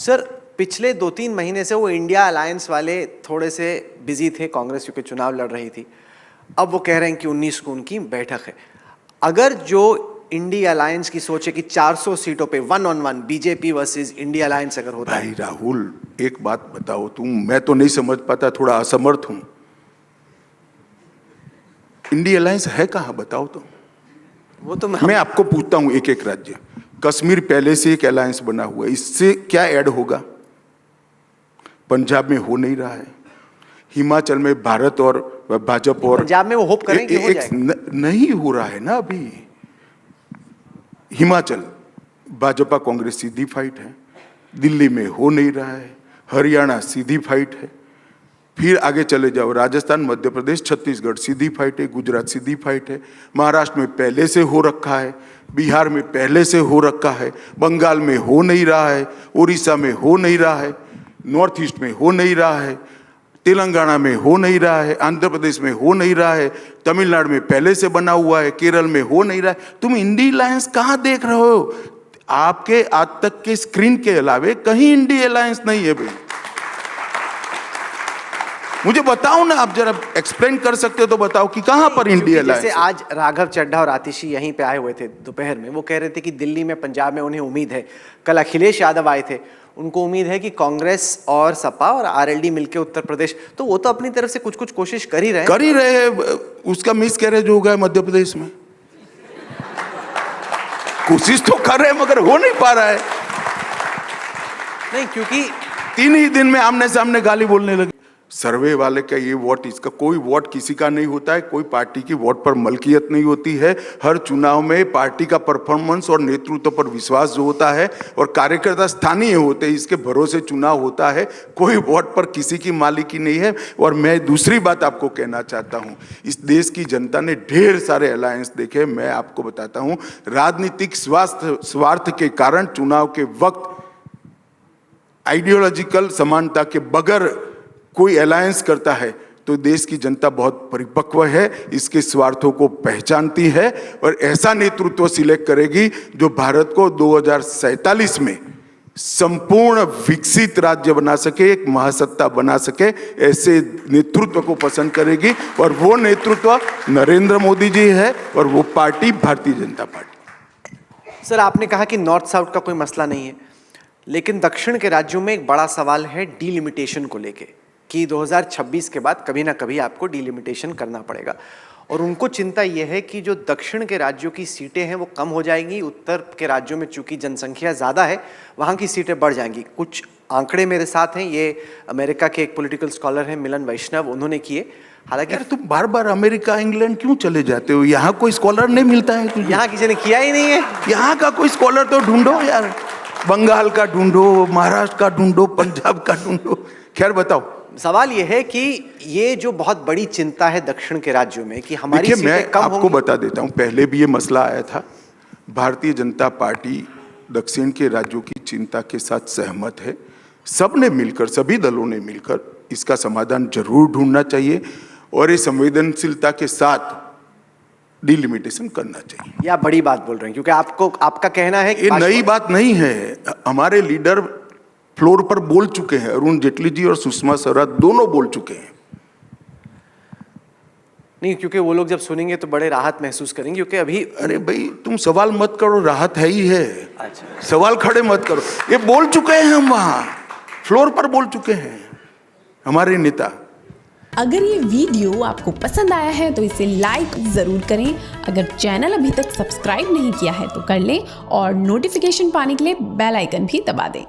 Sir पिछले 2-3 महीने से वो इंडिया अलायंस वाले थोड़े से बिजी थे, कांग्रेस क्योंकि चुनाव लड़ रही थी। अब वो कह रहे हैं कि 19 को उनकी बैठक है। अगर जो इंडिया अलायंस की सोच है कि 400 सीटों पे 1-on-1 BJP versus India alliance अगर होता है। भाई राहुल, एक बात बताओ तुम, मैं तो नहीं समझ पाता, थोड़ा असमर्थ हूं। इंडिया अलायंस है कहां बताओ तो। वो तो मैं आपको पूछता हूं एक एक राज्य। कश्मीर पहले से एक अलायंस बना हुआ है, इससे क्या ऐड होगा? पंजाब में हो नहीं रहा है। हिमाचल में भारत और भाजपा और पंजाब में वो होप करें कि हो जाएगा। नहीं हो रहा है ना अभी। हिमाचल भाजपा कांग्रेस सीधी फाइट है, दिल्ली में हो नहीं रहा है, हरियाणा सीधी फाइट है, फिर आगे चले जाओ राजस्थान, मध्य प्रदेश, छत्तीसगढ़ सीधी फाइट है, गुजरात सीधी फाइट है, महाराष्ट्र में पहले से हो रखा है, बिहार में पहले से हो रखा है, बंगाल में हो नहीं रहा है, उड़ीसा में हो नहीं रहा है, नॉर्थ ईस्ट में हो नहीं रहा है, तेलंगाना में हो नहीं रहा है, आंध्र प्रदेश में हो नहीं रहा है, तमिलनाडु में पहले से बना हुआ है, केरल में हो नहीं रहा है। तुम इंडिया अलायंस कहां देख रहे हो? आपके आज तक के स्क्रीन के अलावे कहीं इंडिया अलायंस नहीं है भाई। मुझे बताओ ना, आप जरा एक्सप्लेन कर सकते हो तो बताओ कि कहां पर इंडिया अलायंस। जैसे आज राघव चड्ढा और आतिशी यहीं पे आए हुए थे दोपहर में, वो कह रहे थे कि दिल्ली में, पंजाब में उन्हें उम्मीद है। कल अखिलेश यादव आए थे, उनको उम्मीद है कि कांग्रेस और सपा और आरएलडी मिलकर उत्तर प्रदेश, तो वो तो अपनी तरफ से कुछ कुछ कोशिश कर ही रहे हैं। उसका मिसकैरेज हो गया मध्य प्रदेश में। कोशिश तो कर रहे हैं मगर हो नहीं पा रहा है। नहीं, क्योंकि 3 ही दिन में आमने सामने गाली बोलने लगे। सर्वे वाले का ये वोट, इसका कोई वोट किसी का नहीं होता है, कोई पार्टी की वोट पर मलकियत नहीं होती है। हर चुनाव में पार्टी का परफॉर्मेंस और नेतृत्व पर विश्वास जो होता है और कार्यकर्ता स्थानीय होते हैं, इसके भरोसे चुनाव होता है। कोई वोट पर किसी की मालिकी नहीं है। और मैं दूसरी बात आपको कहना चाहता हूं, इस देश की जनता ने ढेर सारे अलायंस देखे। मैं आपको बताता हूं, राजनीतिक स्वार्थ के कारण चुनाव के वक्त आइडियोलॉजिकल समानता के बगैर कोई अलायंस करता है तो देश की जनता बहुत परिपक्व है, इसके स्वार्थों को पहचानती है और ऐसा नेतृत्व सिलेक्ट करेगी जो भारत को 2047 में संपूर्ण विकसित राज्य बना सके, एक महासत्ता बना सके। ऐसे नेतृत्व को पसंद करेगी और वो नेतृत्व नरेंद्र मोदी जी है और वो party Bharatiya Janata party. Sir, आपने कहा कि नॉर्थ साउथ का कोई मसला नहीं है, लेकिन दक्षिण के राज्यों में एक बड़ा सवाल है डीलिमिटेशन को लेके कि 2026 के बाद कभी ना कभी आपको डीलिमिटेशन करना पड़ेगा। और उनको चिंता यह है कि जो दक्षिण के राज्यों की सीटें हैं वो कम हो जाएंगी, उत्तर के राज्यों में चूंकि जनसंख्या ज़्यादा है वहाँ की सीटें बढ़ जाएंगी। कुछ आंकड़े मेरे साथ हैं, ये अमेरिका के एक पॉलिटिकल स्कॉलर हैं मिलन वैष्णव, उन्होंने किए। हालांकि तुम बार बार अमेरिका इंग्लैंड क्यों चले जाते हो? यहाँ कोई स्कॉलर नहीं मिलता है? यहाँ किसी ने किया ही नहीं है। यहाँ का कोई स्कॉलर तो ढूंढो यार, बंगाल का ढूंढो, महाराष्ट्र का ढूंढो, पंजाब का ढूंढो। खैर बताओ, सवाल यह है कि ये जो बहुत बड़ी चिंता है दक्षिण के राज्यों में कि हमारी सीटें कम होंगी। मैं आपको बता देता हूं, पहले भी ये मसला आया था। भारतीय जनता पार्टी दक्षिण के राज्यों की चिंता के साथ सहमत है। सबने मिलकर, सभी दलों ने मिलकर इसका समाधान जरूर ढूंढना चाहिए और ये संवेदनशीलता के साथ डिलिमिटेशन करना चाहिए। या बड़ी बात बोल रहे हैं क्योंकि आपका कहना है कि ये नई बात नहीं है। हमारे लीडर फ्लोर पर बोल चुके हैं, अरुण जेटली जी और सुषमा स्वराज दोनों बोल चुके हैं। नहीं, क्योंकि वो लोग जब सुनेंगे तो बड़े राहत महसूस करेंगे, क्योंकि अभी अरे भाई तुम सवाल मत करो, राहत है ही है। अच्छा, सवाल खड़े मत करो। ये बोल चुके हैं, हम वहां फ्लोर पर बोल चुके हैं हमारे नेता। अगर ये वीडियो आपको पसंद आया है तो इसे लाइक जरूर करें। अगर चैनल अभी तक सब्सक्राइब नहीं किया है तो कर लें और नोटिफिकेशन पाने के लिए बेल आइकन भी दबा दें।